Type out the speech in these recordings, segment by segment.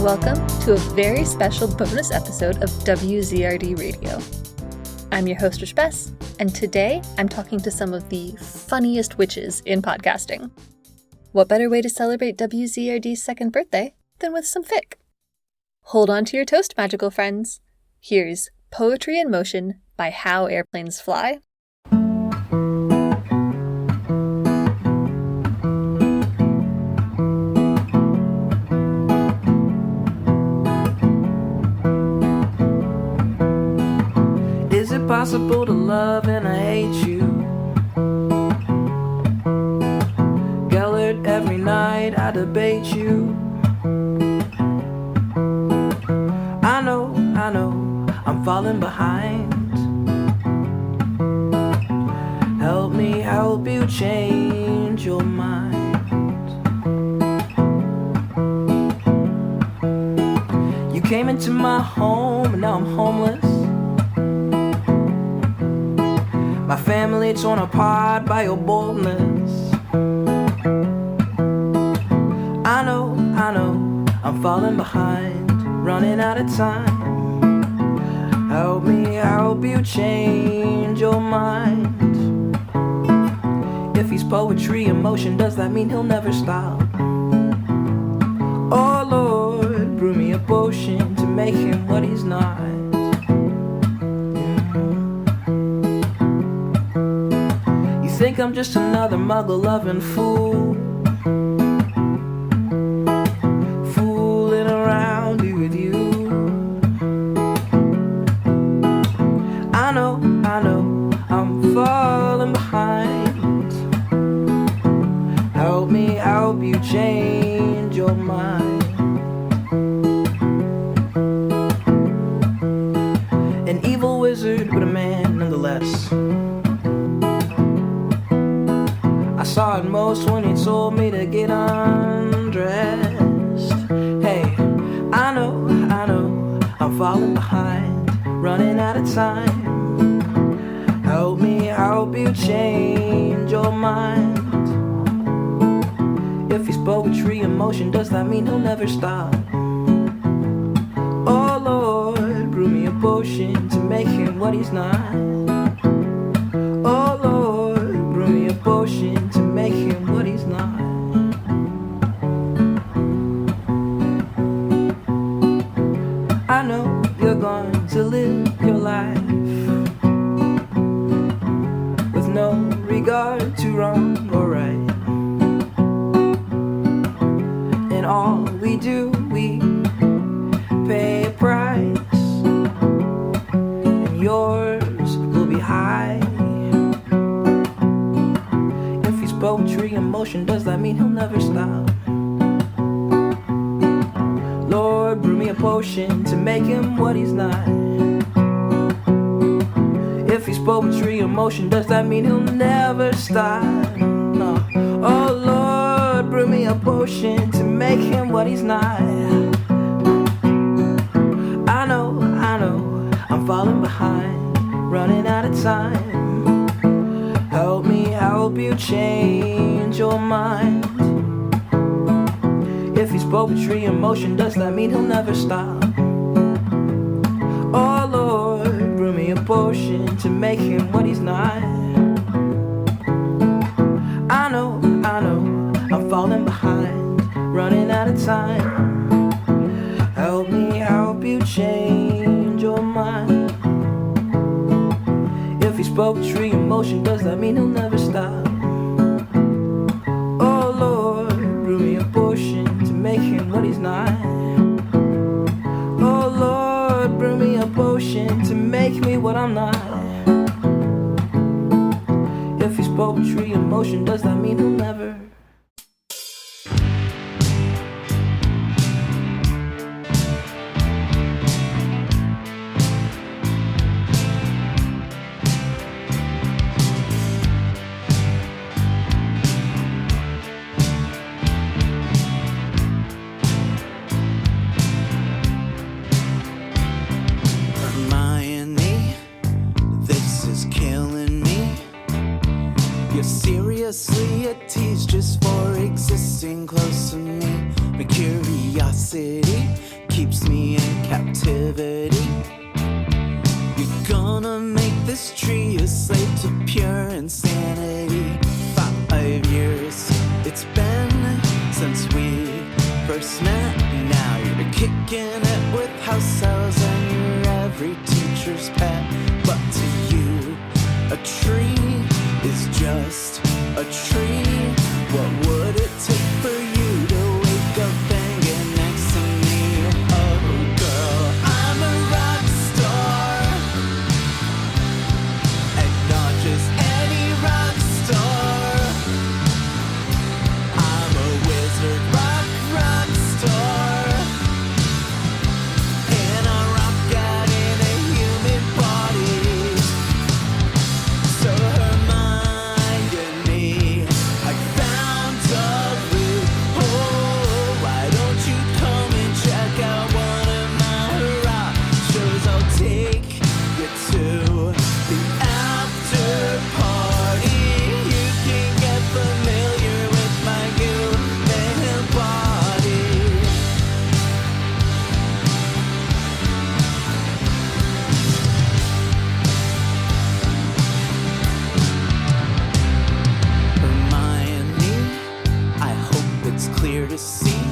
Welcome to a very special bonus episode of WZRD Radio. I'm your host, Rish Bess, and today I'm talking to some of the funniest witches in podcasting. What better way to celebrate WZRD's second birthday than with some fic? Hold on to your toast, magical friends. Here's Poetry in Motion by How Airplanes Fly. Is it possible to love and I hate you? Gellert every night, I debate you. I know, I'm falling behind. Help me help you change your mind. You came into my home and now I'm homeless. My family torn apart by your boldness. I know, I'm falling behind, running out of time. Help me help you change your mind. If he's poetry in motion, does that mean he'll never stop? Oh Lord, brew me a potion to make him what he's not. Think I'm just another muggle-loving fool, fooling around with you. I know, I'm falling behind. Help me help you change your mind. An evil wizard, but a man nonetheless. I saw it most when he told me to get undressed. Hey, I know, I'm falling behind, running out of time. Help me help you change your mind. If he's poetry in motion, does that mean he'll never stop? Oh Lord, brew me a potion to make him what he's not. Oh Lord, brew me a potion to make him what he's not. I know you're going to live your life with no regard to wrong or right. In all we do, we pay a price, and yours will be high. Poetry in motion, does that mean he'll never stop? Lord, brew me a potion to make him what he's not. If he's poetry in motion, does that mean he'll never stop? No. Oh Lord, brew me a potion to make him what he's not. I know, I'm falling behind, running out of time. Help me help you change your mind. If he's poetry in motion, does that mean he'll never stop? Oh Lord, brew me a potion to make him what he's not. I know, I'm falling behind, running out of time. Help me help you change your mind. If he's poetry in motion, does that mean he'll never stop? Oh Lord, brew me a potion to make him what he's not. Oh Lord, brew me a potion to make me what I'm not. If he's poetry in motion, does that mean he'll never? You're seriously a tease just for existing close to me. My curiosity keeps me in captivity. You're gonna make this tree a slave to pure insanity. 5 years it's been since we first met. Now you're kicking it with house cells and you're every teacher's pet. But to you, a tree is just a tree. What would it take for you to wake up banging next to me? Oh girl, I'm a rock star, and not just any rock star. I'm a wizard rock star, and I rock out in a human body. So Hermione, I found a loophole. Why don't you come and check out one of my rock shows? I'll take you to the after party. You can get familiar with my human body. Hermione, I hope it's clear to see.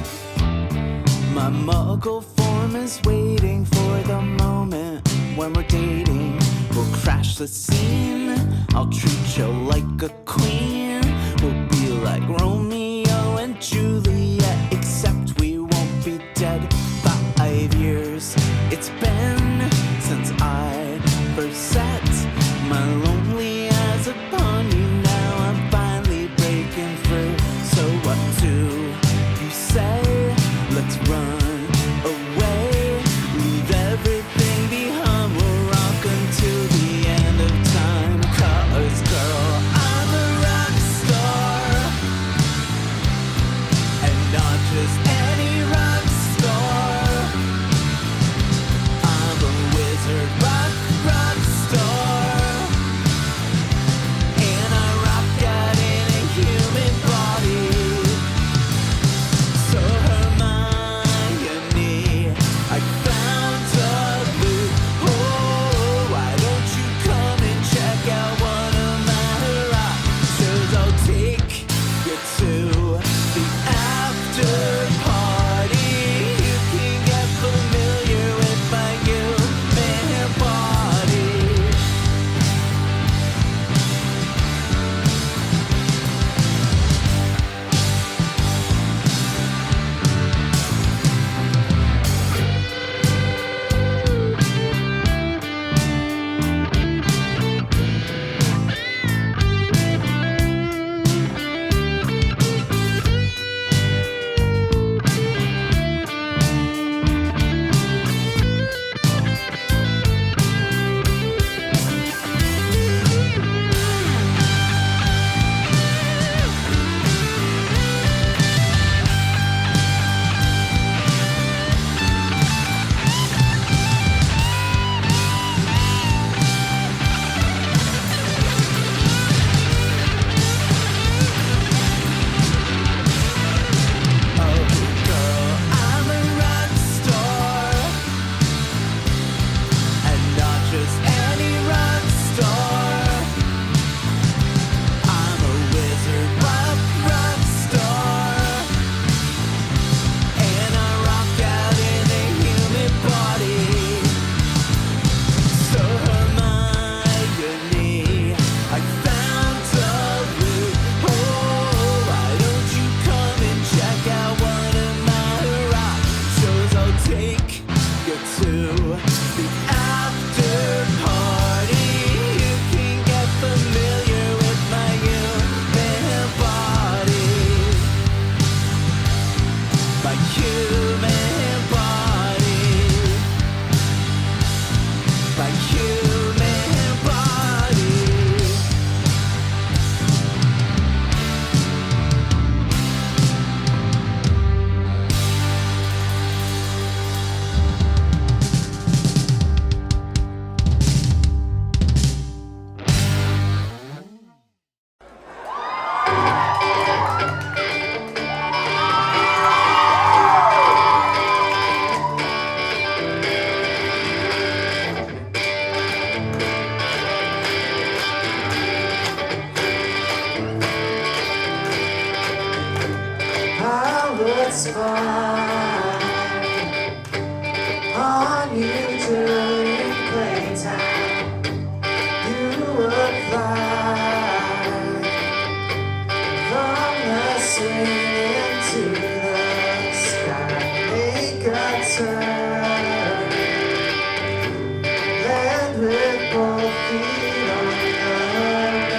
My muggle form is waiting for the moment when we're dating. We'll crash the scene, I'll treat you like a queen. We'll be like Romeo and Juliet, except we won't be dead. 5 years it's been since I first set my lonely eyes upon you. Now I'm finally breaking through. So what do you say? Let's run away, leave everything behind. We'll rock until the end of time. 'Cause girl, I'm a rock star, and not just any rock star. I'm a wizard rock star, and I rock out in a human body. So Hermione, I found a loophole. Why don't you come and check out one of my rock shows? I'll take you to the after party. You can get familiar with my human body. spy on you during playtime. You would fly from the swing into the sky. Make a turn, land with both feet on the ground.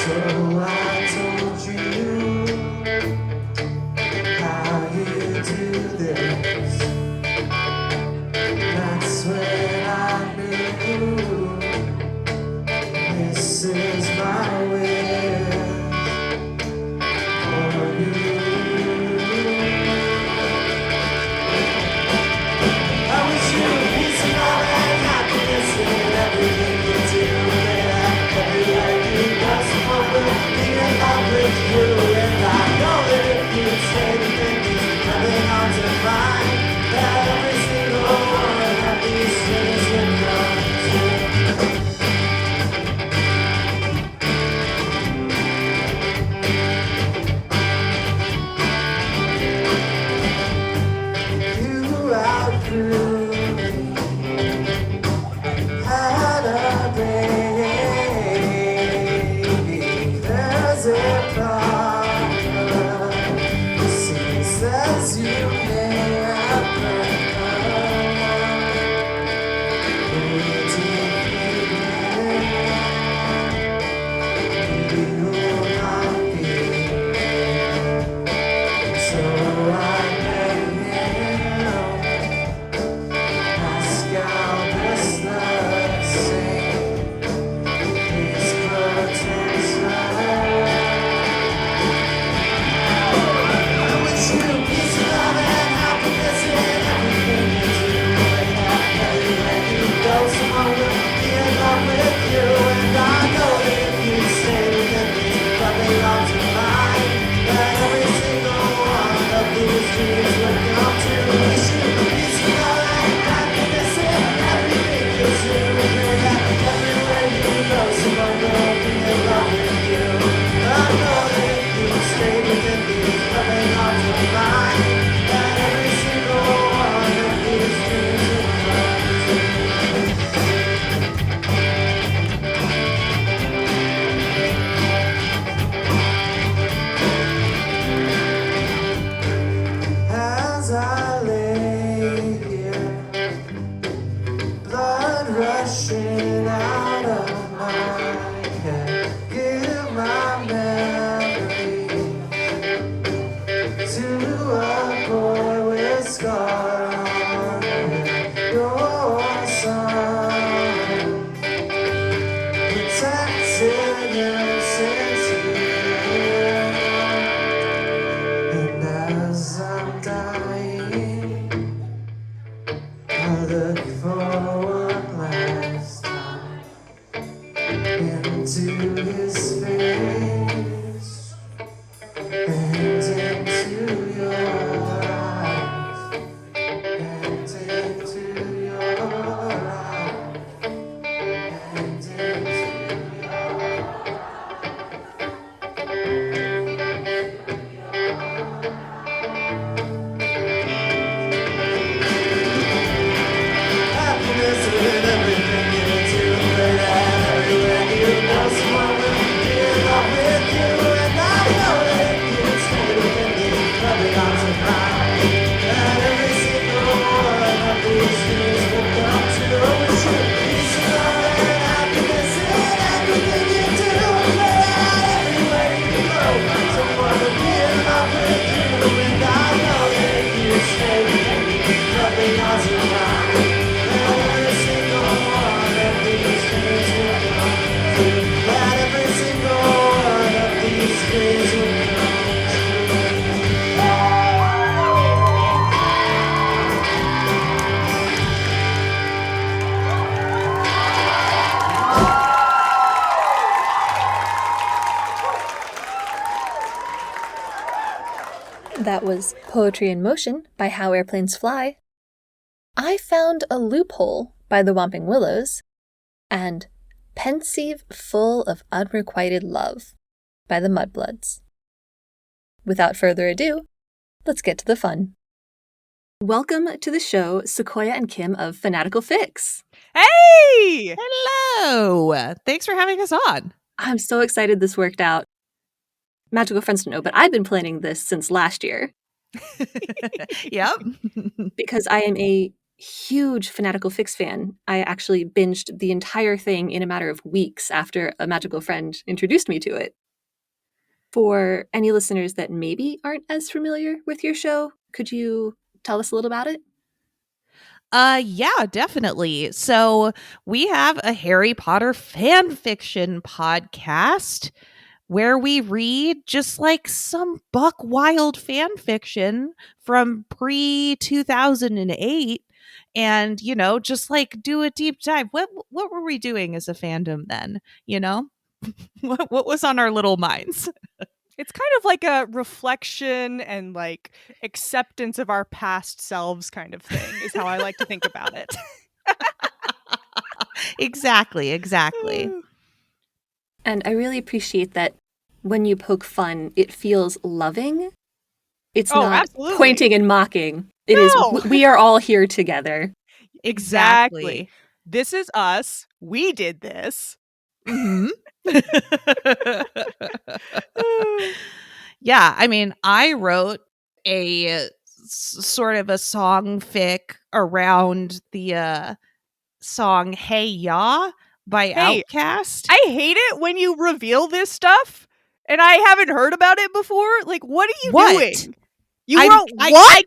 So I told you how you do this. That's when I knew this is my wish for you. I wish you peace and love and happiness in everything you do. And everywhere you go, someone will be in love with you. And I know that if you stay within me, nothing hard to find. That every single one of these things would come true. You outgrew me, had a baby. There's a problem. She says you may have as I lay here, blood rushing out of my head. Give my memory to a boy with scar on it. Your son protected him since you. And as I'm dying, I look for one last time into his face and into your eyes and into your eyes and into happiness in everything you do, and everywhere you go, someone will be in love with you. And I know that if you stay with me, nothing else will find. And every single one of these dreams will come true. I wish you peace and love and happiness in everything you do, and everywhere you go, someone will be in love with you. And I know that if you stay with me, nothing else will find. Every single one of these dreams will come true. That every single one of these dreams will come true. That was Poetry in Motion by How Airplanes Fly. I Found a Loophole by the Whomping Willows, and Pensive Full of Unrequited Love by the Mudbloods. without further ado, let's get to the fun. Welcome to the show, Sequoia and Kim of Fanatical Fics. Hey! Hello! Thanks for having us on. I'm so excited this worked out. Magical friends don't know, but I've been planning this since last year. Yep. Because I am a huge Fanatical Fics fan. I actually binged the entire thing in a matter of weeks after a magical friend introduced me to it. For any listeners that maybe aren't as familiar with your show, could you tell us a little about it? Yeah, definitely. So we have a Harry Potter fan fiction podcast where we read just like some buck wild fan fiction from pre-2008 and, just like do a deep dive. What were we doing as a fandom then, what was on our little minds? It's kind of like a reflection and like acceptance of our past selves kind of thing is how I like to think about it. Exactly. And I really appreciate that when you poke fun, it feels loving. It's not absolutely. pointing and mocking. It is, we are all here together. Exactly. This is us. We did this. Mm-hmm. Yeah, I mean, I wrote a sort of a song fic around the song Hey Ya by Outkast. I hate it when you reveal this stuff and I haven't heard about it before. Like, what are you doing? You wrote what? I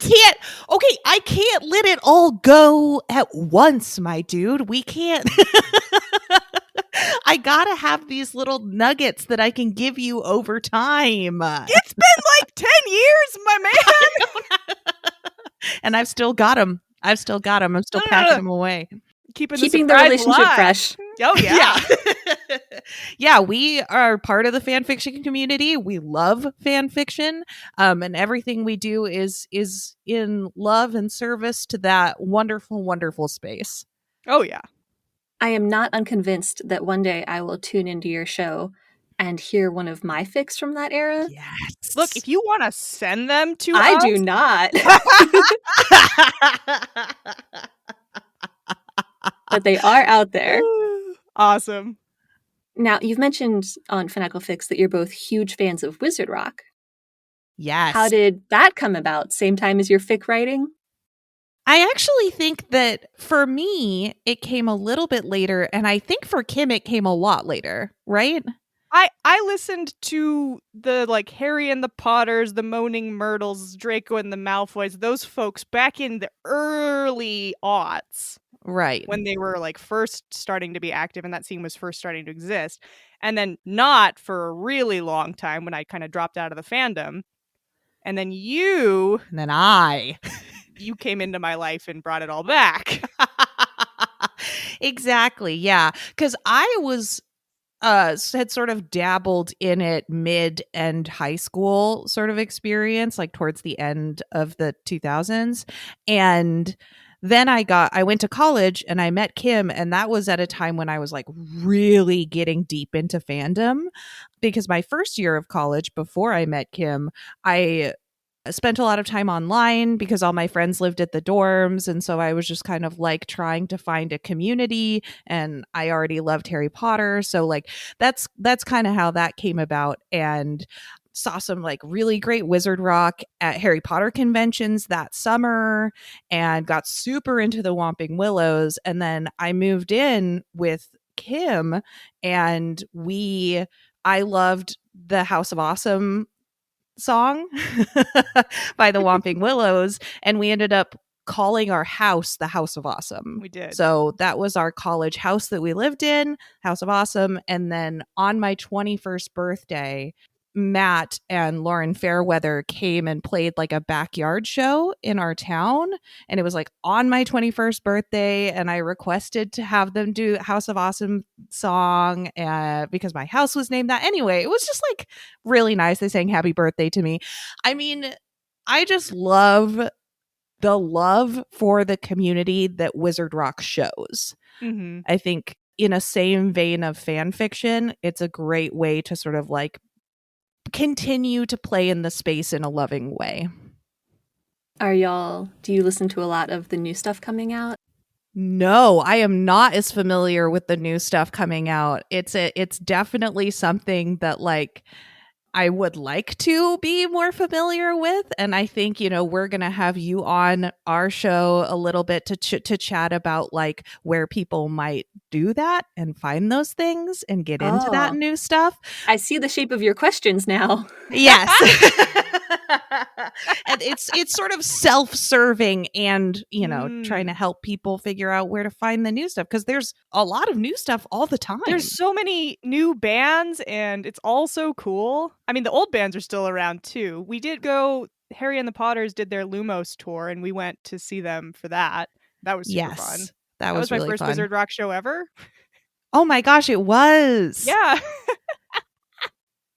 can't let it all go at once, my dude. We can't. I gotta have these little nuggets that I can give you over time. It's been like 10 years, my man. And I've still got them. I'm still packing them away. Keeping the relationship fresh. Oh, yeah. Yeah, we are part of the fan fiction community. We love fan fiction. And everything we do is in love and service to that wonderful, wonderful space. Oh, yeah. I am not unconvinced that one day I will tune into your show and hear one of my fics from that era. Yes. Look, if you want to send them to I us. do not. But they are out there. Awesome. Now, you've mentioned on Fanatical Fics that you're both huge fans of Wizard Rock. Yes. How did that come about? Same time as your fic writing? I actually think that for me, it came a little bit later, and I think for Kim, it came a lot later, right? I listened to the like Harry and the Potters, the Moaning Myrtles, Draco and the Malfoys, those folks back in the early aughts. Right. When they were like first starting to be active and that scene was first starting to exist. And then not for a really long time when I kind of dropped out of the fandom. And then you came into my life and brought it all back. Exactly. Yeah. Because I was had sort of dabbled in it mid and high school sort of experience, like towards the end of the 2000s. And then I went to college and I met Kim, and that was at a time when I was like really getting deep into fandom, because my first year of college before I met Kim, I spent a lot of time online because all my friends lived at the dorms. And so I was just kind of like trying to find a community, and I already loved Harry Potter. So like that's kind of how that came about. And saw some like really great Wizard Rock at Harry Potter conventions that summer and got super into the Whomping Willows. And then I moved in with Kim, and I loved the House of Awesome song by the Whomping Willows, and we ended up calling our house the House of Awesome. We did. So that was our college house that we lived in, House of Awesome. And then on my 21st birthday, Matt and Lauren Fairweather came and played like a backyard show in our town. And it was like on my 21st birthday. And I requested to have them do House of Awesome song because my house was named that. Anyway, it was just like really nice. They sang happy birthday to me. I mean, I just love the love for the community that Wizard Rock shows. Mm-hmm. I think in a same vein of fan fiction, it's a great way to sort of like continue to play in the space in a loving way. Do you listen to a lot of the new stuff coming out? No, I am not as familiar with the new stuff coming out. It's definitely something that like I would like to be more familiar with, and I think we're gonna have you on our show a little bit to chat about like where people might do that and find those things and get into that new stuff. I see the shape of your questions now. Yes. And it's sort of self-serving and trying to help people figure out where to find the new stuff, because there's a lot of new stuff all the time. There's so many new bands and it's all so cool. I mean, the old bands are still around too. We did go, Harry and the Potters did their Lumos tour and we went to see them for that. That was super fun. That was really my first fun. Wizard Rock show ever. Oh my gosh, it was. Yeah.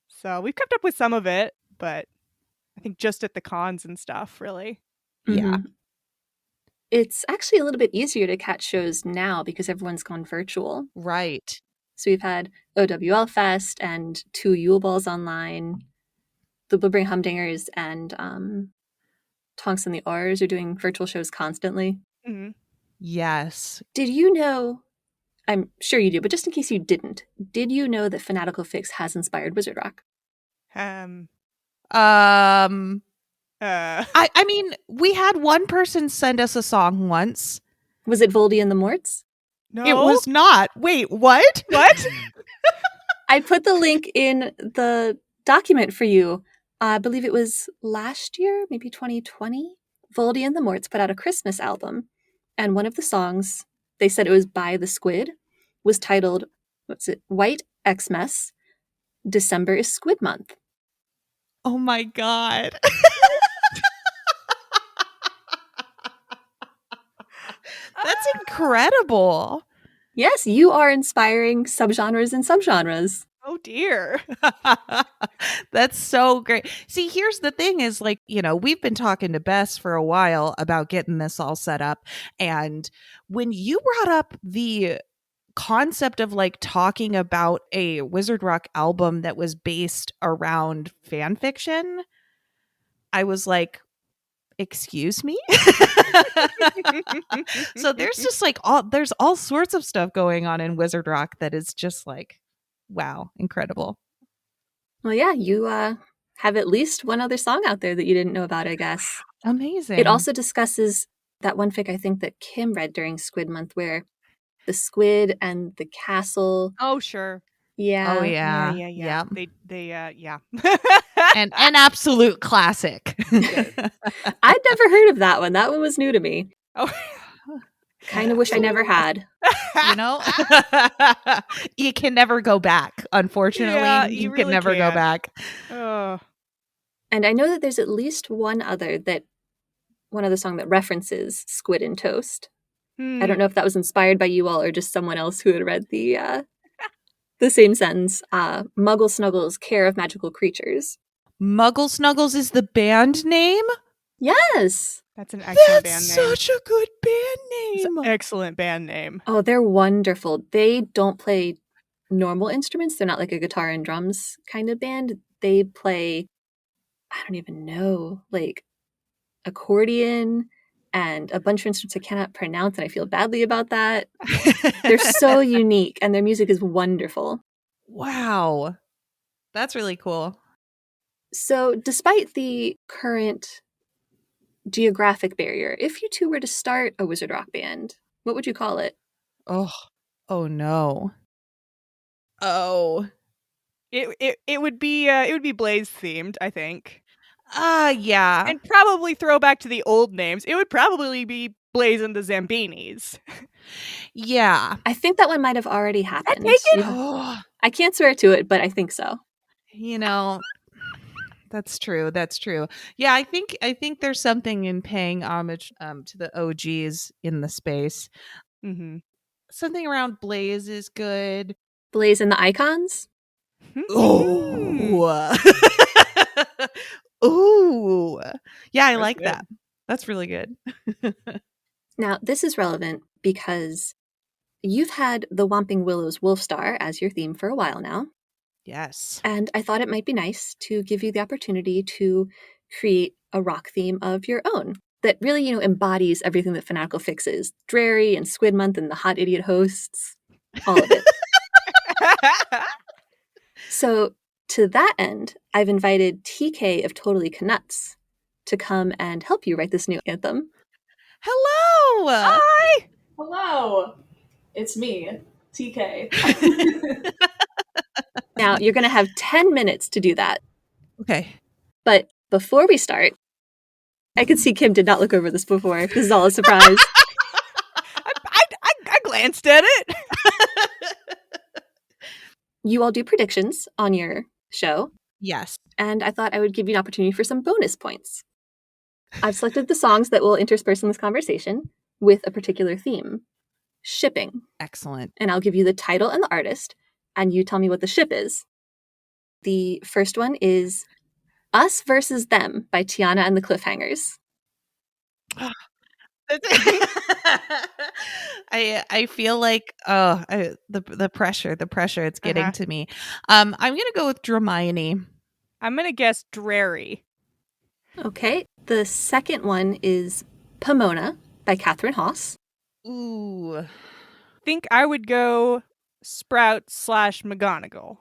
So we've kept up with some of it, but I think just at the cons and stuff, really. Yeah. It's actually a little bit easier to catch shows now because everyone's gone virtual. Right. So we've had OWL Fest and 2 Yule Balls online. The Blueberry Humdingers and Tonks and the Oars are doing virtual shows constantly. Mm-hmm. Yes. Did you know, I'm sure you do, but just in case you didn't, did you know that Fanatical Fics has inspired Wizard Rock? I mean, we had one person send us a song once. Was it Voldy and the Morts? No. It was not. Wait, what? What? I put the link in the document for you. I believe it was last year, maybe 2020. Voldy and the Morts put out a Christmas album. And one of the songs, they said it was by the Squid, was titled, White Xmas, December is Squid Month. Oh my God. That's incredible. Yes, you are inspiring subgenres and subgenres. Oh dear. That's so great. See, here's the thing is like, we've been talking to Bess for a while about getting this all set up. And when you brought up the concept of like talking about a Wizard Rock album that was based around fan fiction, I was like, excuse me? So there's just like there's all sorts of stuff going on in Wizard Rock that is just like, wow, incredible. Well, yeah, you have at least one other song out there that you didn't know about, I guess. Amazing. It also discusses that one fic I think that Kim read during Squid Month where the squid and the castle. Oh, sure. Yeah. Oh, yeah. Yeah. They yeah. An absolute classic. I'd never heard of that one. That one was new to me. Oh. Kind of wish I never had. You can never go back. Unfortunately, Yeah, you really can never go back. Oh. And I know that there's at least one other song that references Squid and Toast. I don't know if that was inspired by you all or just someone else who had read the same sentence. Muggle Snuggles, Care of Magical Creatures. Muggle Snuggles is the band name? Yes. That's an excellent band name. Such a good band name. It's an excellent band name. Oh, they're wonderful. They don't play normal instruments. They're not like a guitar and drums kind of band. They play, I don't even know, like accordion and a bunch of instruments I cannot pronounce, and I feel badly about that. They're so unique, and their music is wonderful. Wow. That's really cool. So, despite the current geographic barrier, if you two were to start a Wizard Rock band, what would you call it? Oh no. Oh. It would be Blaze themed, I think. Yeah. And probably throw back to the old names. It would probably be Blaze and the Zambinis. Yeah. I think that one might have already happened. I can't swear to it, but I think so. That's true. That's true. Yeah, I think there's something in paying homage to the OGs in the space. Mm-hmm. Something around Blaze is good. Blaze and the Icons? Oh. Ooh. Yeah, I like that. That's really good. Now, this is relevant because you've had the Whomping Willows Wolfstar as your theme for a while now. Yes. And I thought it might be nice to give you the opportunity to create a rock theme of your own that really, embodies everything that Fanatical Fics is. Drary and Squid Month and the hot idiot hosts, all of it. So to that end, I've invited TK of Totally Canuts to come and help you write this new anthem. Hello. Hi. Hello, it's me, TK. Now, you're going to have 10 minutes to do that. Okay. But before we start, I can see Kim did not look over this before. This is all a surprise. I glanced at it. You all do predictions on your show, Yes. and I thought I would give you an opportunity for some bonus points. I've selected the songs that will intersperse in this conversation with a particular theme, shipping. Excellent. And I'll give you the title and the artist, and you tell me what the ship is. The first one is Us Versus Them by Tiana and the Cliffhangers. I feel like the pressure it's getting to me. I'm gonna go with Hermione. I'm gonna guess Drary. Okay. The second one is Pomona by Catherine Haas. Ooh, Think I would go Sprout / McGonagall.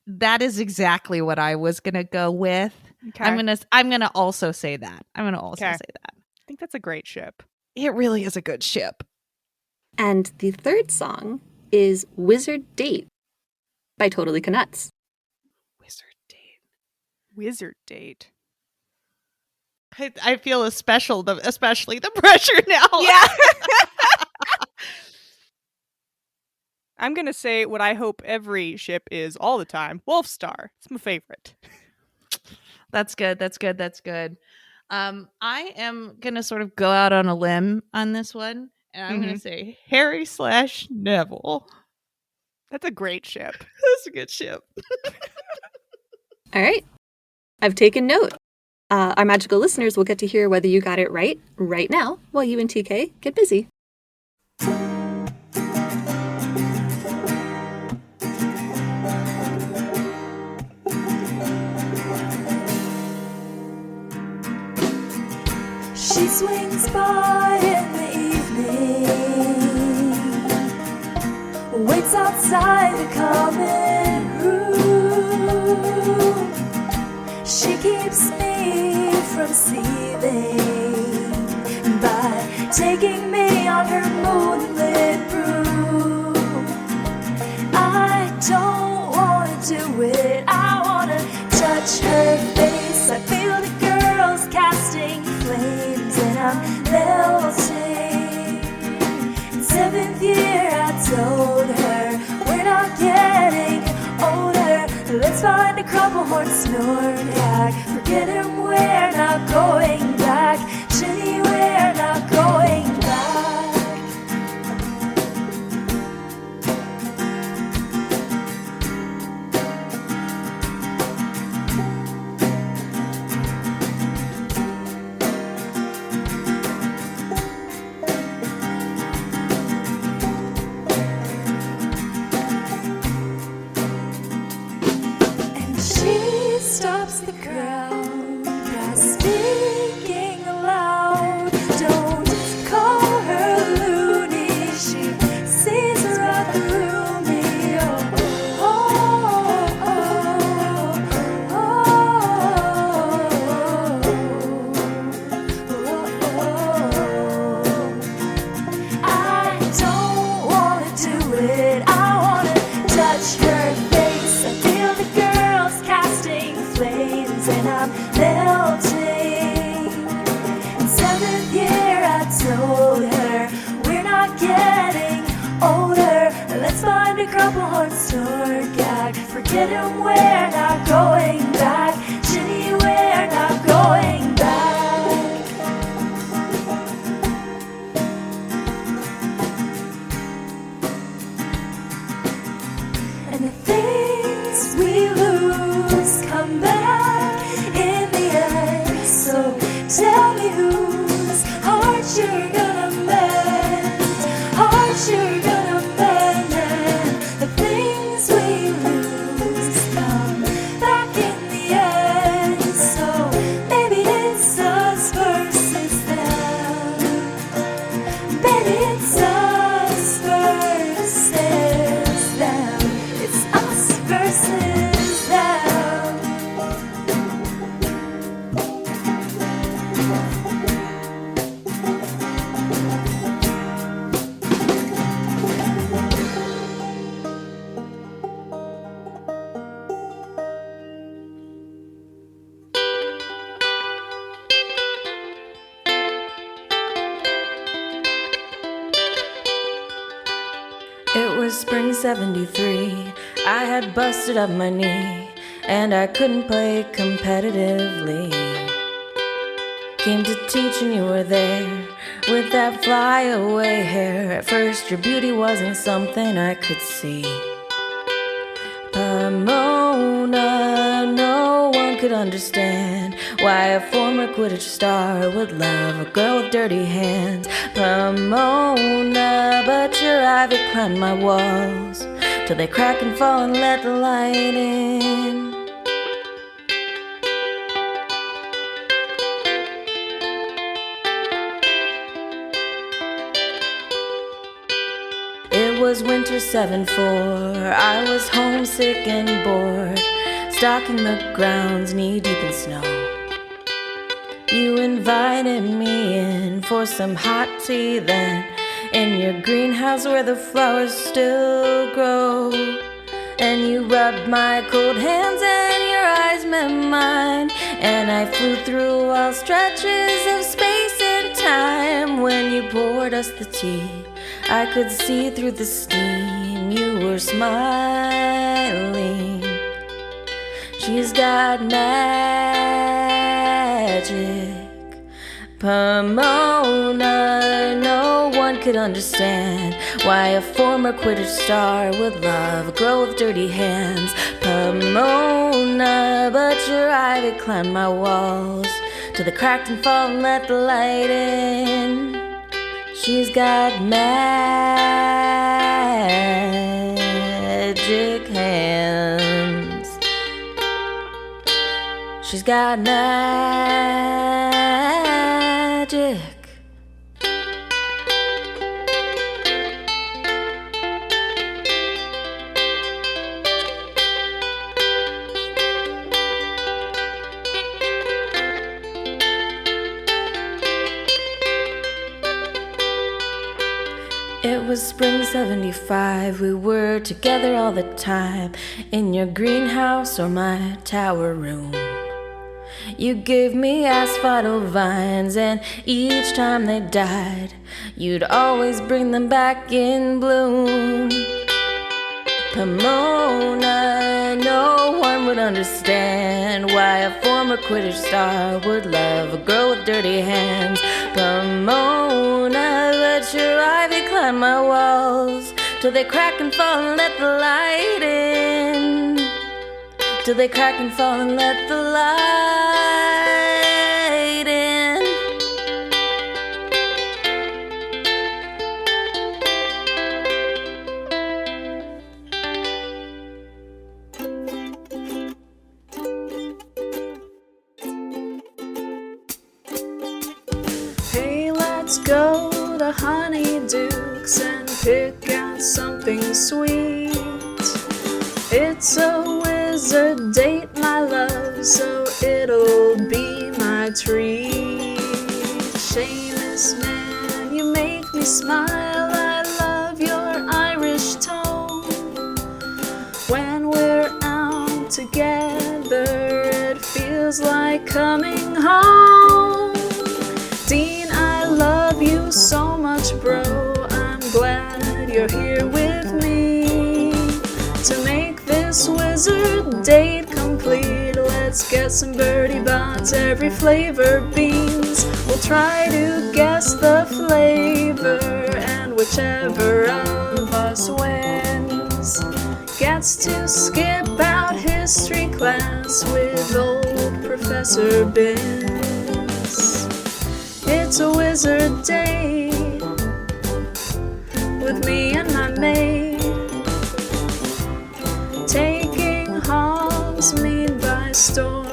that is exactly what I was gonna go with. Okay. I'm gonna also say that. Okay. Say that. I think that's a great ship. It really is a good ship. And the third song is Wizard Date by Totally Canuts. Wizard Date. I feel especially the pressure now. Yeah. I'm going to say what I hope every ship is all the time. Wolfstar. It's my favorite. That's good. I am going to sort of go out on a limb on this one. And I'm going to say Harry / Neville. That's a great ship. That's a good ship. All right. I've taken note. Our magical listeners will get to hear whether you got it right now while you and TK get busy. She swings by in the evening, waits outside the common room. She keeps me from seething by taking me on her moonlit broom. I don't want to do it, I want to touch her face. I feel the girls casting flames and I'm melting. In 7th year I told her we're not getting older. Let's find a crumplehorn snortag. Forget him, we're not going back. Ginny, we're not going back. She stops the crowd by speaking aloud. Don't call her loony. She sees her at the roomie. Oh, oh, oh, oh, oh. I don't want to do it. I want to touch her face. I feel the girls casting flames and I'm melting. In 7th year I told her we're not getting older. Let's find a crumplehorn snortag. Forget him, we're not going back. Ginny, we're not going back. And the things we lose come back in the end. So tell me whose heart you're gonna mend. Heart you're gonna mend. And the things we lose come '73. I had busted up my knee, and I couldn't play competitively. Came to teach and you were there, with that flyaway hair. At first your beauty wasn't something I could see. Pomona, no one could understand why a former Quidditch star would love a girl with dirty hands. Pomona, but your ivy climbed my walls till they crack and fall and let the light in. It was winter '74. I was homesick and bored, stalking the grounds knee-deep in snow. You invited me in for some hot tea then, in your greenhouse where the flowers still grow. And you rubbed my cold hands and your eyes met mine, and I flew through all stretches of space and time. When you poured us the tea, I could see through the steam. You were smiling. She's got magic. Pomona, no one could understand why a former Quidditch star would love a girl with dirty hands. Pomona, but your ivy climbed my walls till they cracked and fall and let the light in. She's got magic hands. She's got magic. It was spring '75, we were together all the time, in your greenhouse or my tower room. You gave me asphodel vines, and each time they died, you'd always bring them back in bloom. Pomona, no one would understand why a former Quidditch star would love a girl with dirty hands. Pomona, but your ivy climbed my walls till they crack and fall and let the light in. Till they crack and fall and let the light in. Hey, let's go to Honeydukes and pick out something sweet. It's a wizard date, my love, so it'll be my treat. Seamus, man, you make me smile. I love your Irish tone. When we're out together, it feels like coming home. Dean, I love you so much, bro. I'm glad you're here with me to make this wizard date complete. Let's get some birdie bots, every flavor beans. We'll try to guess the flavor, and whichever of us wins gets to skip out history class with old Professor Binns. It's a wizard date with me and my maid, taking Hogsmeade by storm,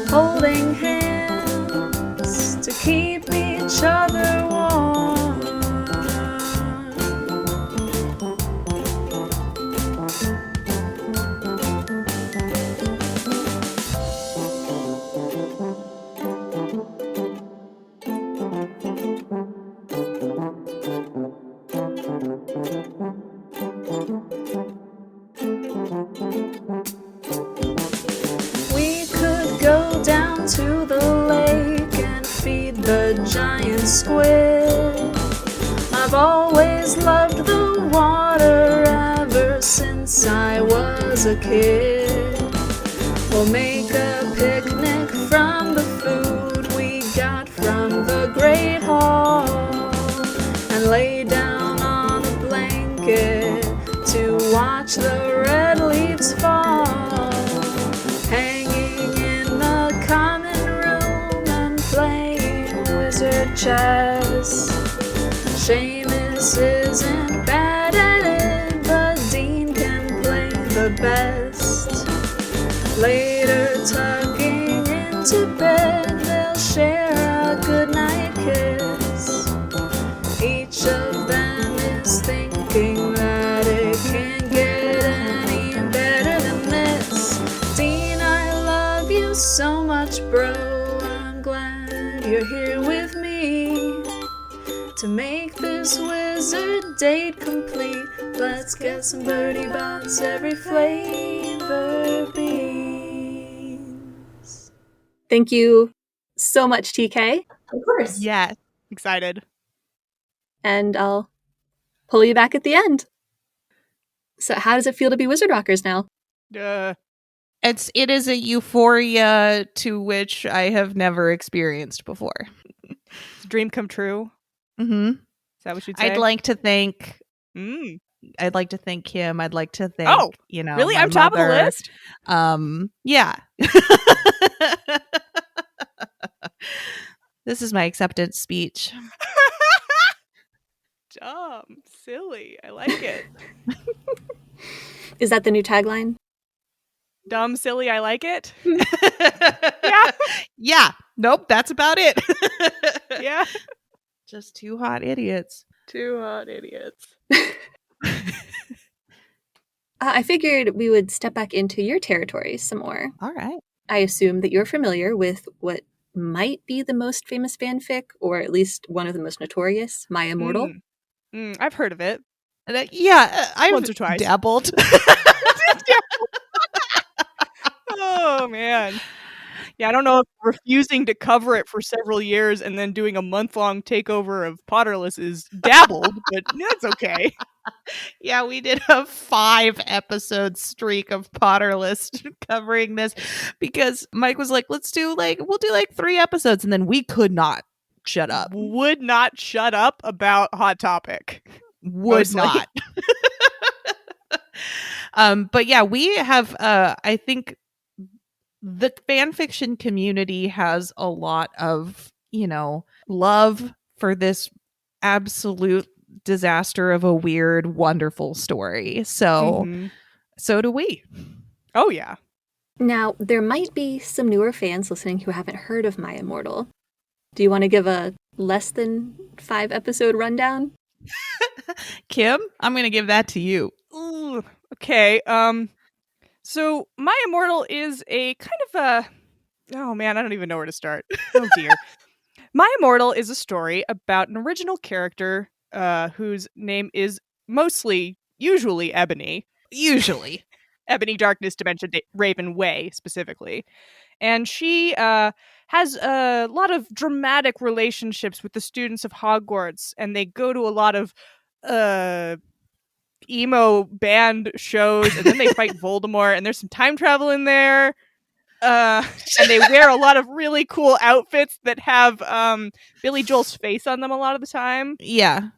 holding hands to keep each other warm. We could go down to the lake and feed the giant squid. I've always loved the water ever since I was a kid. We'll make a picnic from the food we got from the Great Hall and lay down on a blanket to watch the red leaves fall, hanging in the common room and playing wizard chess. Seamus isn't bad at it, but Dean can play the best. Later, tucking into bed, they'll share a goodnight kiss. Each of them is thinking that it can't get any better than this. Dean, I love you so much, bro. I'm glad you're here with me to make this wizard date complete. Let's get some birdie bots, every flavor beans. Thank you so much, TK. Of course. Yeah. Excited. And I'll pull you back at the end. So how does it feel to be Wizard Rockers now? It is a euphoria to which I have never experienced before. It's a dream come true. Mm-hmm. Is that what you'd say? I'd like to thank Mm. Kim. I'd like to thank, Oh, you know, really? my I'm top of the mother. list? Yeah. This is my acceptance speech. Dumb. Silly. I like it. Is that the new tagline? Dumb, silly, I like it. Yeah. Yeah. Nope, that's about it. Yeah. Just two hot idiots. Two hot idiots. I figured we would step back into your territory some more. All right. I assume that you're familiar with what might be the most famous fanfic, or at least one of the most notorious, My Immortal. I've heard of it. I've Once or twice. dabbled. Oh, man. Yeah, I don't know if refusing to cover it for several years and then doing a month-long takeover of Potterless is dabbled, but that's okay. Yeah, we did a 5-episode streak of Potterless covering this because Mike was like, we'll do 3 episodes, and then we could not shut up. Would not shut up about Hot Topic. Would Mostly. not. But yeah, we have I think the fan fiction community has a lot of, love for this absolute disaster of a weird, wonderful story. So do we. Oh, yeah. Now, there might be some newer fans listening who haven't heard of My Immortal. Do you want to give a less than 5-episode rundown? Kim, I'm going to give that to you. Ooh, okay. So My Immortal is a kind of a... Oh, man, I don't even know where to start. Oh, dear. My Immortal is a story about an original character whose name is usually Ebony. Usually. Ebony Darkness Dimension Raven Way, specifically. And she has a lot of dramatic relationships with the students of Hogwarts, and they go to a lot of emo band shows, and then they fight Voldemort, and there's some time travel in there. And they wear a lot of really cool outfits that have Billy Joel's face on them a lot of the time. Yeah.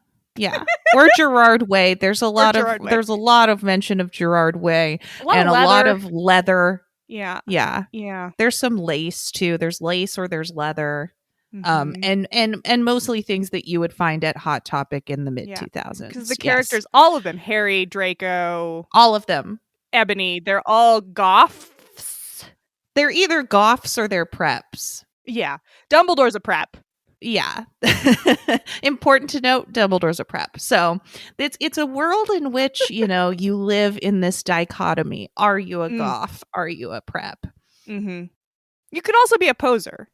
Or Gerard Way. There's a lot of mention of Gerard Way and a lot of leather. Yeah. There's some lace too. There's lace or there's leather. Mm-hmm. And mostly things that you would find at Hot Topic in the mid 2000s. Because the characters, all of them, Harry, Draco, all of them, Ebony, they're all goths. They're either goths or they're preps. Yeah. Dumbledore's a prep. Yeah. Important to note, Dumbledore's a prep. So it's a world in which, you live in this dichotomy. Are you a goth? Are you a prep? Mm-hmm. You could also be a poser.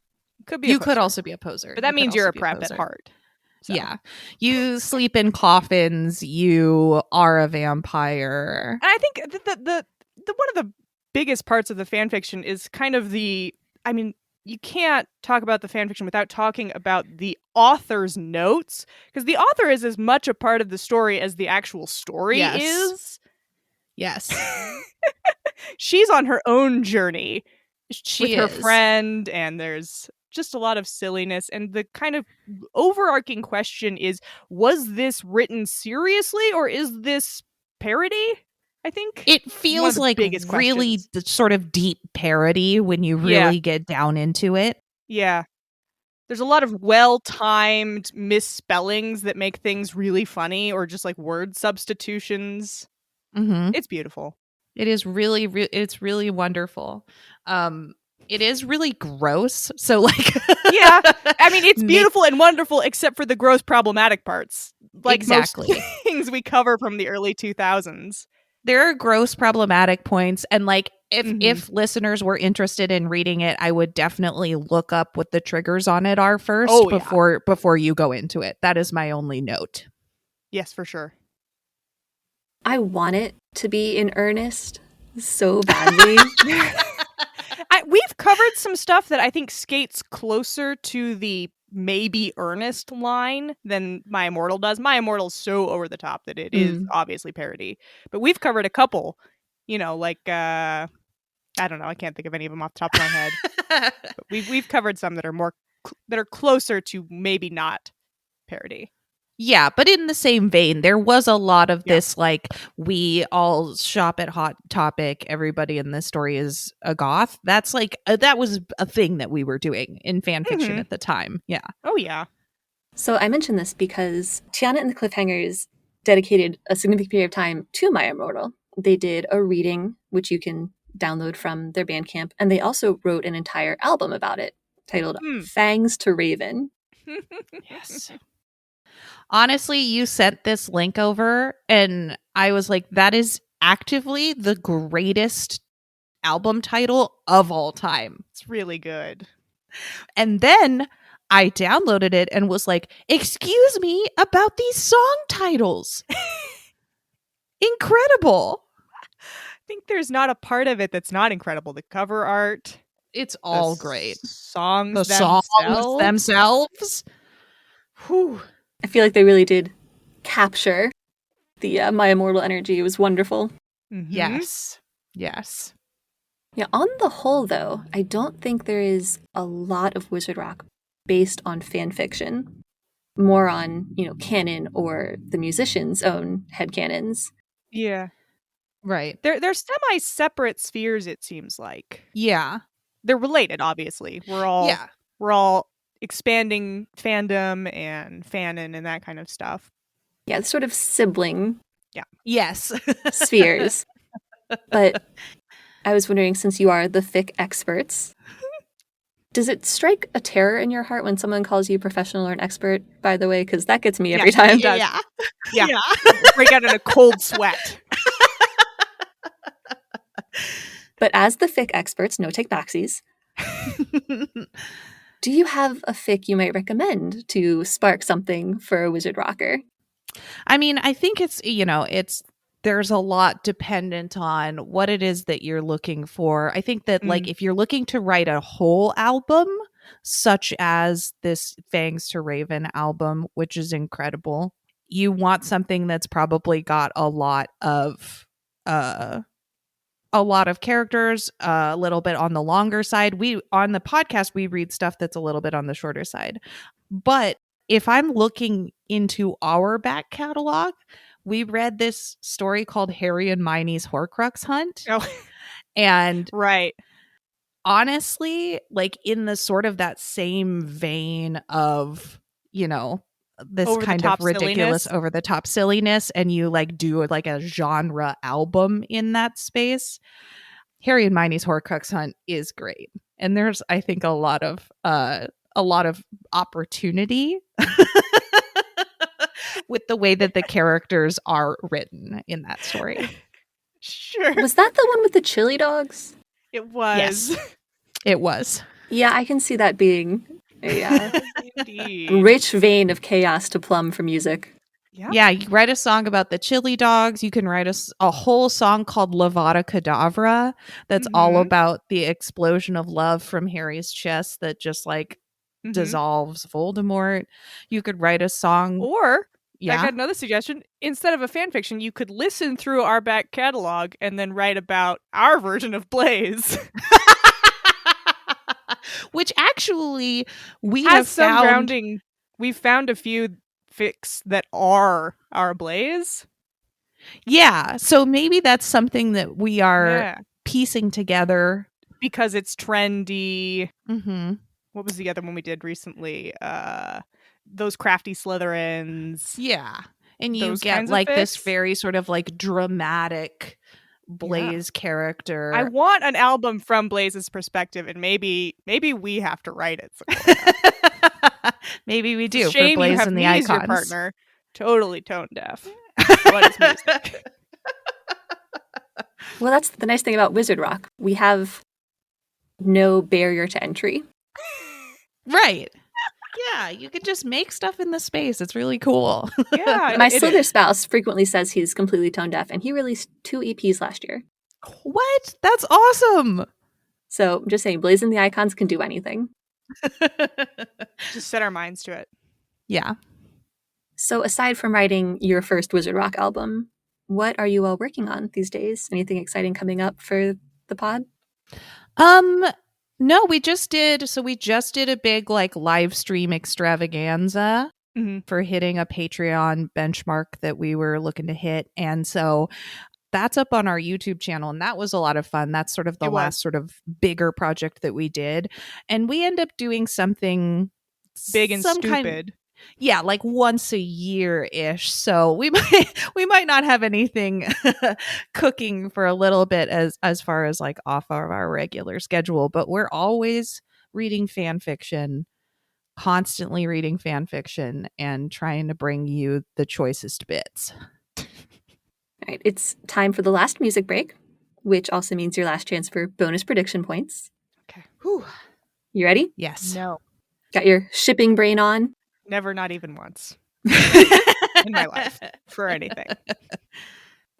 You could also be a poser. But that means you're a prep at heart. So. Yeah. You sleep in coffins. You are a vampire. And I think the one of the biggest parts of the fan fiction is kind of you can't talk about the fanfiction without talking about the author's notes, because the author is as much a part of the story as the actual story Yes. is. Yes. She's on her own journey with her is. friend, and there's just a lot of silliness. And the kind of overarching question is, was this written seriously or is this parody? I think It feels the like biggest really questions. sort of deep parody when you really get down into it. Yeah. There's a lot of well-timed misspellings that make things really funny, or just like word substitutions. Mm-hmm. It's beautiful. It is really, it's really wonderful. It is really gross. So like, yeah, I mean, it's beautiful and wonderful, except for the gross problematic parts. Like exactly. most things we cover from the early 2000s. There are gross problematic points, and like if listeners were interested in reading it, I would definitely look up what the triggers on it are first before you go into it. That is my only note. Yes, for sure. I want it to be in earnest so badly. We've covered some stuff that I think skates closer to the maybe earnest line than My Immortal does. My Immortal's so over the top that it is obviously parody. But we've covered a couple, like I don't know, I can't think of any of them off the top of my head. But we've covered some that are more that are closer to maybe not parody. Yeah, but in the same vein, there was a lot of this, like, we all shop at Hot Topic, everybody in this story is a goth. That's like, that was a thing that we were doing in fan fiction at the time. Yeah. Oh, yeah. So I mentioned this because Tiana and the Cliffhangers dedicated a significant period of time to My Immortal. They did a reading, which you can download from their Bandcamp, and they also wrote an entire album about it titled Fangs to Raven. Yes. Honestly, you sent this link over and I was like, that is actively the greatest album title of all time. It's really good. And then I downloaded it and was like, excuse me about these song titles. Incredible. I think there's not a part of it that's not incredible. The cover art. It's all great. Songs themselves. Whew. I feel like they really did capture the My Immortal energy. It was wonderful. Mm-hmm. Yes. Yes. Yeah, on the whole, though, I don't think there is a lot of wizard rock based on fan fiction. More on, canon or the musician's own headcanons. Yeah. Right. They're semi-separate spheres, it seems like. Yeah. They're related, obviously. We're all expanding fandom and fanon and that kind of stuff. Yeah, it's sort of sibling Yes. spheres. But I was wondering, since you are the fic experts, does it strike a terror in your heart when someone calls you professional or an expert, by the way? Because that gets me every time. It does. Yeah. Break out in a cold sweat. But as the fic experts, no take backsies, do you have a fic you might recommend to spark something for a wizard rocker? I mean, I think it's there's a lot dependent on what it is that you're looking for. I think that like if you're looking to write a whole album, such as this Fangs to Raven album, which is incredible, you want something that's probably got a lot of characters, a little bit on the longer side. On the podcast, we read stuff that's a little bit on the shorter side. But if I'm looking into our back catalog, we read this story called Harry and Miney's Horcrux Hunt. Oh. And right. Honestly, like in the sort of that same vein of, this over kind of ridiculous over the top silliness, and you like do like a genre album in that space, Harry and Miney's Horcrux Hunt is great. And there's, I think, a lot of opportunity with the way that the characters are written in that story. Sure. Was that the one with the chili dogs? It was. Yes, it was. Yeah, I can see that being a rich vein of chaos to plumb for music. Yeah, you write a song about the chili dogs. You can write a whole song called Lavada Kedavra that's all Mhm. about the explosion of love from Harry's chest that just like Mhm. dissolves Voldemort. You could write a song. Or I Yeah. got another suggestion. Instead of a fan fiction, you could listen through our back catalog and then write about our version of Blaze. Which actually we Has have some found. grounding. We've found a few fics that are our Blaze. Yeah. So maybe that's something that we are Yeah. piecing together. Because it's trendy. Mm-hmm. What was the other one we did recently? Those crafty Slytherins. Yeah. And you Those get kinds of like this fics. very sort of like dramatic Blaze character. I want an album from Blaze's perspective, and maybe we have to write it. Somewhere. Maybe we It's do a shame for Blaze you have and the me as Icons. your partner, totally tone deaf. What is music? Well, that's the nice thing about Wizard Rock. We have no barrier to entry. Right. Yeah, you can just make stuff in the space. It's really cool. Yeah, My it Slither is. spouse frequently says he's completely tone deaf, and he released 2 EPs last year. What? That's awesome. So I'm just saying, Blaze and the Icons can do anything. Just set our minds to it. Yeah. So aside from writing your first Wizard Rock album, what are you all working on these days? Anything exciting coming up for the pod? No, we just did a big like live stream extravaganza for hitting a Patreon benchmark that we were looking to hit. And so that's up on our YouTube channel, and that was a lot of fun. That's sort of the last sort of bigger project that we did. And we end up doing something big and some stupid. Yeah, like once a year-ish. So we might not have anything cooking for a little bit as far as like off of our regular schedule, but we're always reading fan fiction, constantly reading fan fiction, and trying to bring you the choicest bits. All right, it's time for the last music break, which also means your last chance for bonus prediction points. Okay. Whew. You ready? Yes. No. Got your shipping brain on? Never, not even once. In my life. For anything.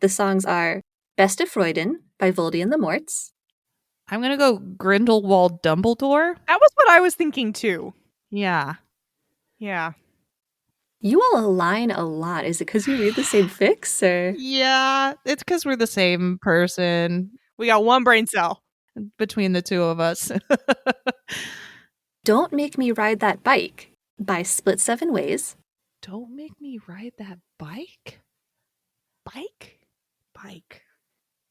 The songs are Beste Freuden by Voldy and the Morts. I'm going to go Grindelwald Dumbledore. That was what I was thinking too. Yeah. Yeah. You all align a lot. Is it because you read the same fics, or? Yeah, it's because we're the same person We got one brain cell. between the two of us. Don't Make Me Ride That Bike by Split 7 Ways. Don't make me ride that bike? Bike.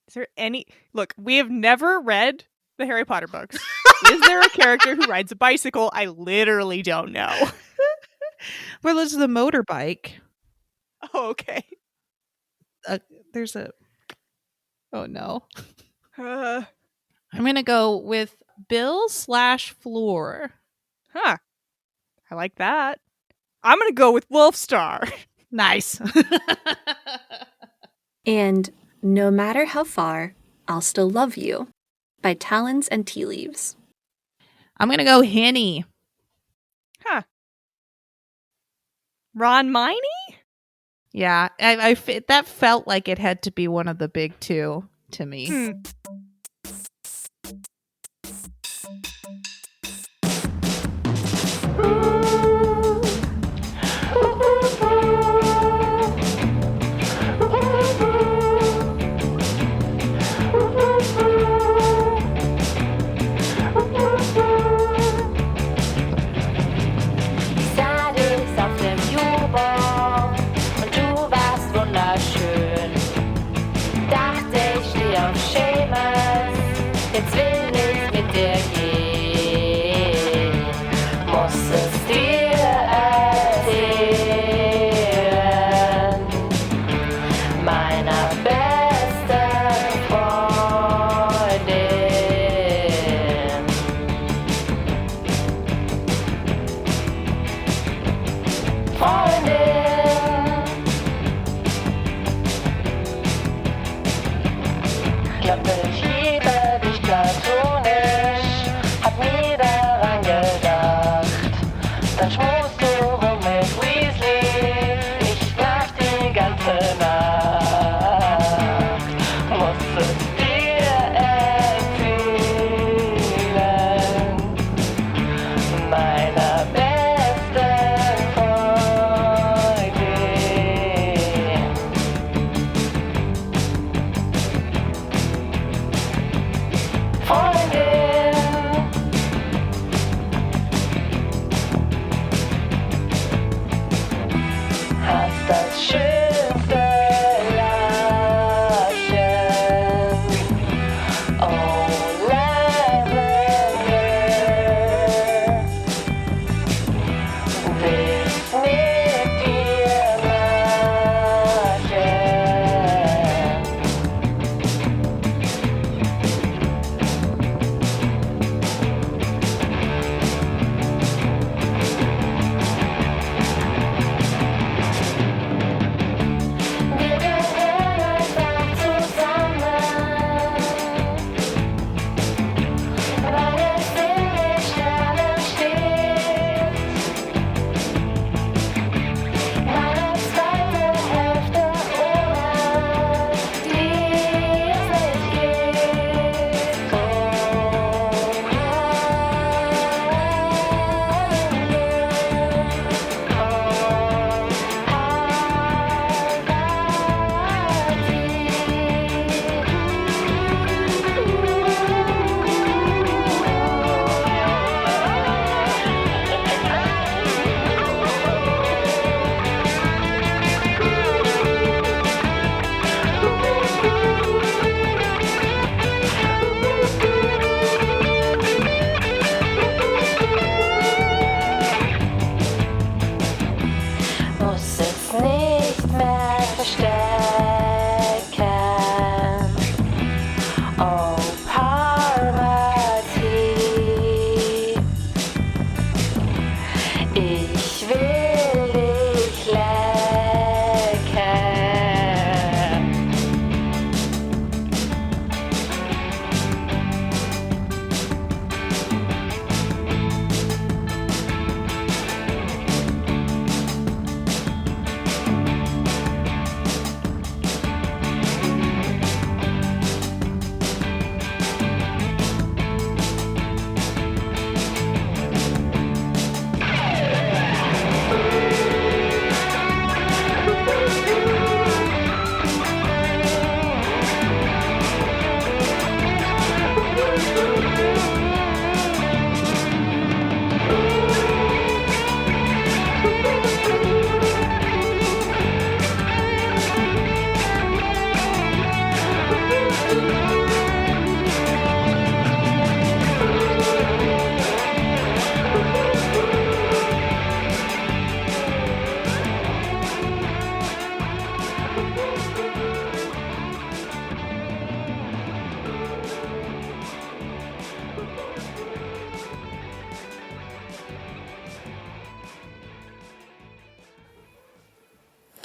Is there any... Look, we have never read the Harry Potter books. Is there a character who rides a bicycle? I literally don't know. Well, there's the motorbike. Oh, okay. There's a... Oh, no. Uh, I'm going to go with Bill/Floor. huh. I like that. I'm going to go with Wolfstar. Nice. And No Matter How Far, I'll Still Love You by Talons and Tea Leaves. I'm going to go Henny. Huh. Ron Miney? Yeah, that felt like it had to be one of the big two to me. Jetzt will ich mit dir gehen, muss es dir erzählen, meiner besten Freundin. Ich glaube, ich liebe dich gerade.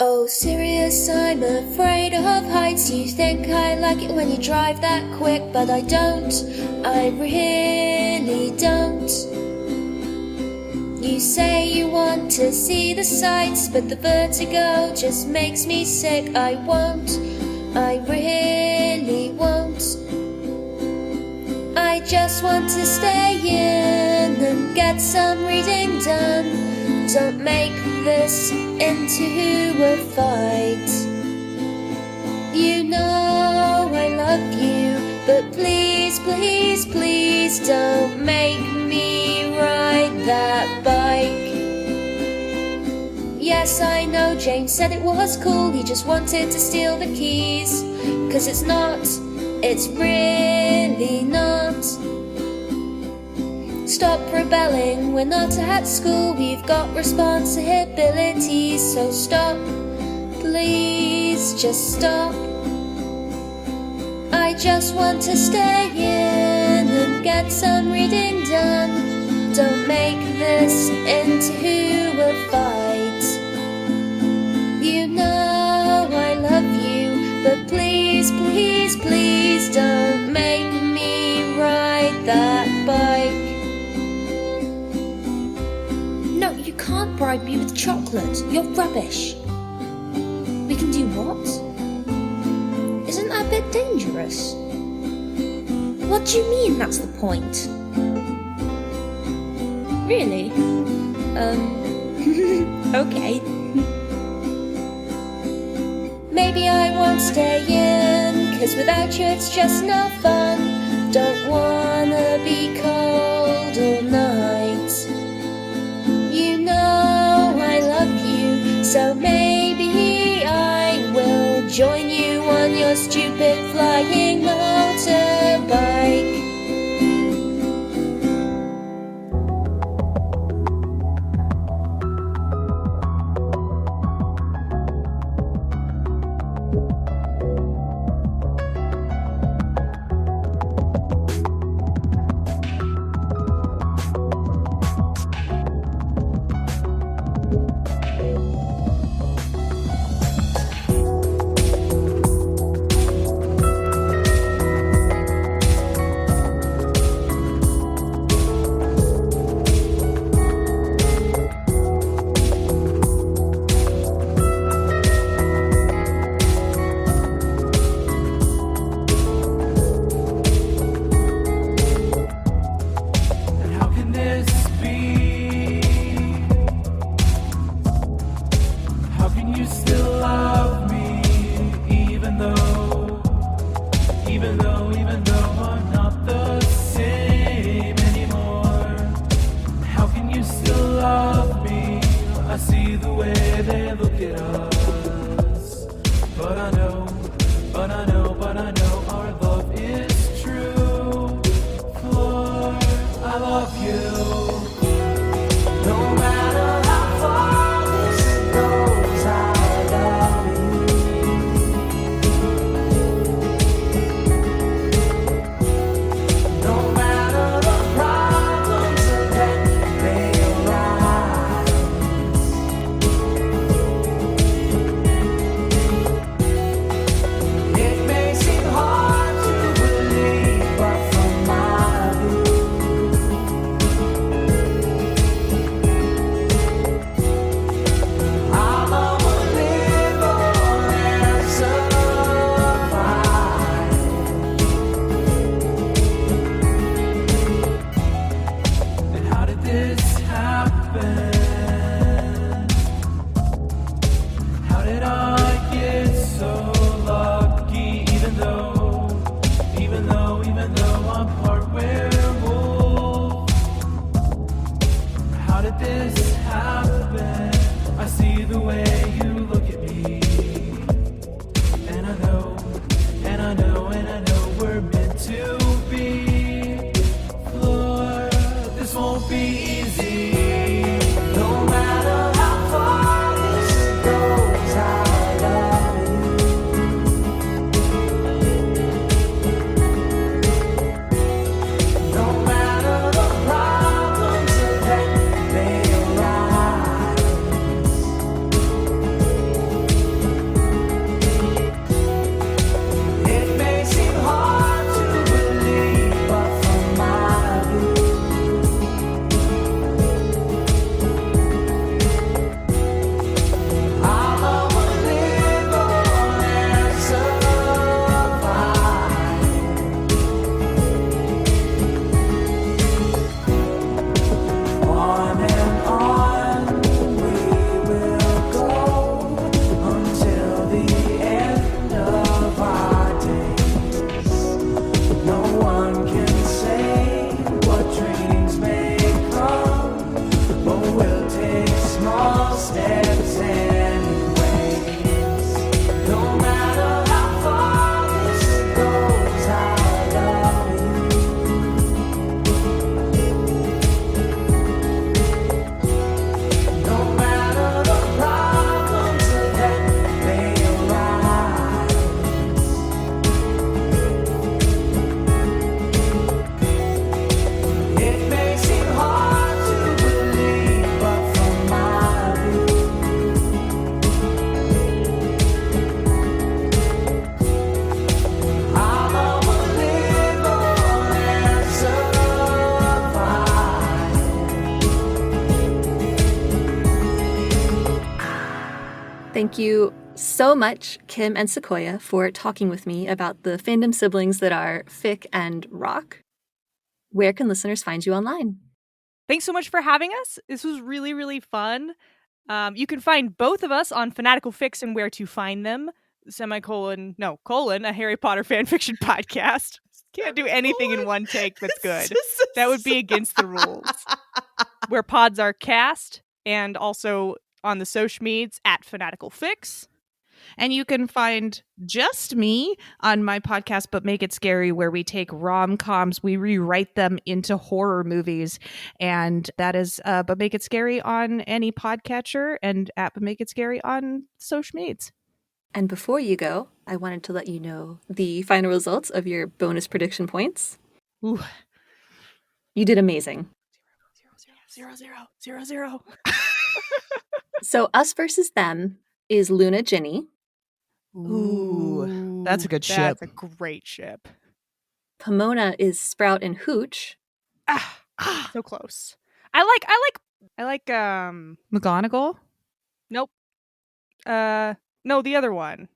Oh, serious, I'm afraid of heights. You think I like it when you drive that quick, but I don't. I really don't. You say you want to see the sights, but the vertigo just makes me sick. I won't. I really won't. I just want to stay in and get some reading done. Don't make this into a fight. You know I love you, but please, please, please don't make me ride that bike. Yes, I know James said it was cool, he just wanted to steal the keys. 'Cause it's not, it's really not. Stop rebelling, we're not at school, we've got responsibilities. So stop, please just stop. I just want to stay in and get some reading done. Don't make this into a fight. You know I love you, but please, please, please don't make me ride that bike. No, you can't bribe me with chocolate. You're rubbish. We can do what? Isn't that a bit dangerous? What do you mean that's the point? Really? Okay. Maybe I won't stay in, 'cause without you it's just no fun. Don't wanna be cold all night. You know I love you, so maybe I will join you on your stupid flying motorbike. Thank you so much, Kim and Sequoia, for talking with me about the fandom siblings that are Fic and Rock. Where can listeners find you online? Thanks so much for having us. This was really, really fun. You can find both of us on Fanatical Fics and Where to Find Them, a Harry Potter fanfiction podcast. Can't do anything in one take that's good. That would be against the rules. Where pods are cast, and also on the social medias at Fanatical Fics. And you can find just me on my podcast, But Make It Scary, where we take rom-coms, we rewrite them into horror movies. And that is But Make It Scary on any podcatcher and at But Make It Scary on social medias. And before you go, I wanted to let you know the final results of your bonus prediction points. Ooh. You did amazing. 0-0-0-0. So Us versus Them is Luna Ginny. Ooh, that's a good ship. That's a great ship. Pomona is Sprout and Hooch. So close. I like McGonagall? Nope. No, the other one.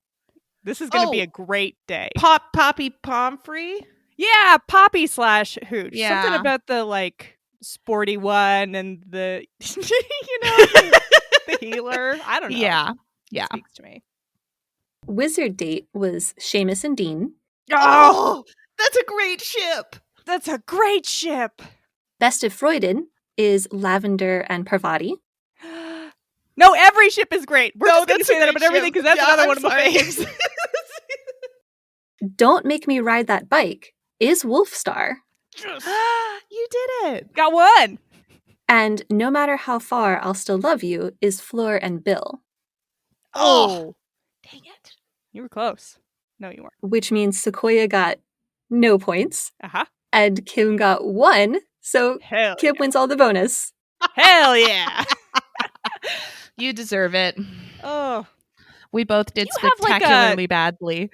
This is gonna be a great day. Poppy Pomfrey? Yeah, Poppy / Hooch. Yeah. Something about the sporty one and the the healer. I don't know. Yeah. It speaks to me. Wizard Date was Seamus and Dean. Oh, that's a great ship. That's a great ship. Best of Freuden is Lavender and Parvati. No, every ship is great. We're just going to that's a say that great about everything ship. because that's Yeah, another I'm one of my sorry. faves. Don't Make Me Ride That Bike is Wolfstar. You did it. Got one. And No Matter How Far I'll Still Love You is Floor and Bill, Oh, Dang it. you were close. No, you weren't. which means Sequoia got no points Uh-huh. and Kim got 1. So Hell Kim wins all the bonus. yeah. Hell yeah. You deserve it. Oh. We both did You have, spectacularly badly.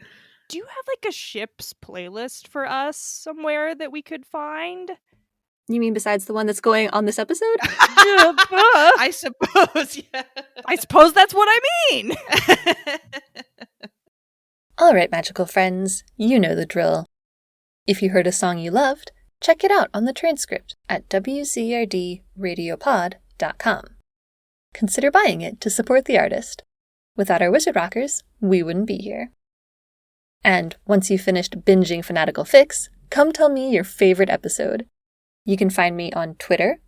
Do you have a ships playlist for us somewhere that we could find? You mean besides the one that's going on this episode? I suppose, yeah. I suppose that's what I mean. All right, magical friends, you know the drill. If you heard a song you loved, check it out on the transcript at WZRDradiopod.com. Consider buying it to support the artist. Without our Wizard Rockers, we wouldn't be here. And once you've finished binging Fanatical Fics, come tell me your favorite episode. You can find me on Twitter,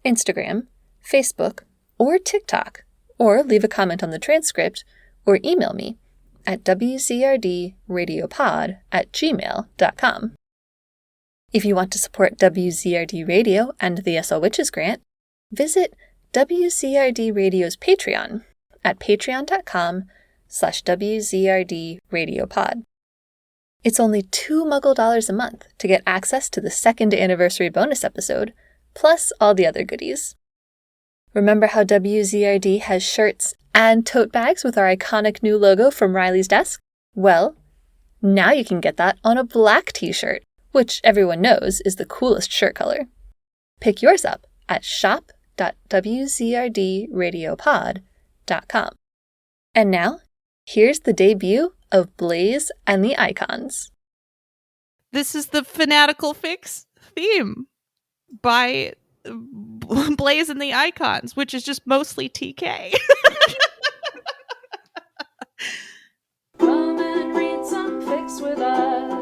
Instagram, Facebook, or TikTok, or leave a comment on the transcript, or email me at wzrdradiopod@gmail.com. If you want to support WZRD Radio and the SL Witches grant, visit WZRD Radio's Patreon at patreon.com/WZRD Radiopod. It's only $2 Muggle a month to get access to the 2nd anniversary bonus episode, plus all the other goodies. Remember how WZRD has shirts and tote bags with our iconic new logo from Riley's desk? Well, now you can get that on a black t-shirt, which everyone knows is the coolest shirt color. Pick yours up at shop.wzrdradiopod.com. And now, here's the debut of Blaze and the Icons. This is the Fanatical Fics theme by Blaze and the Icons, which is just mostly TK. Come and read some fics with us.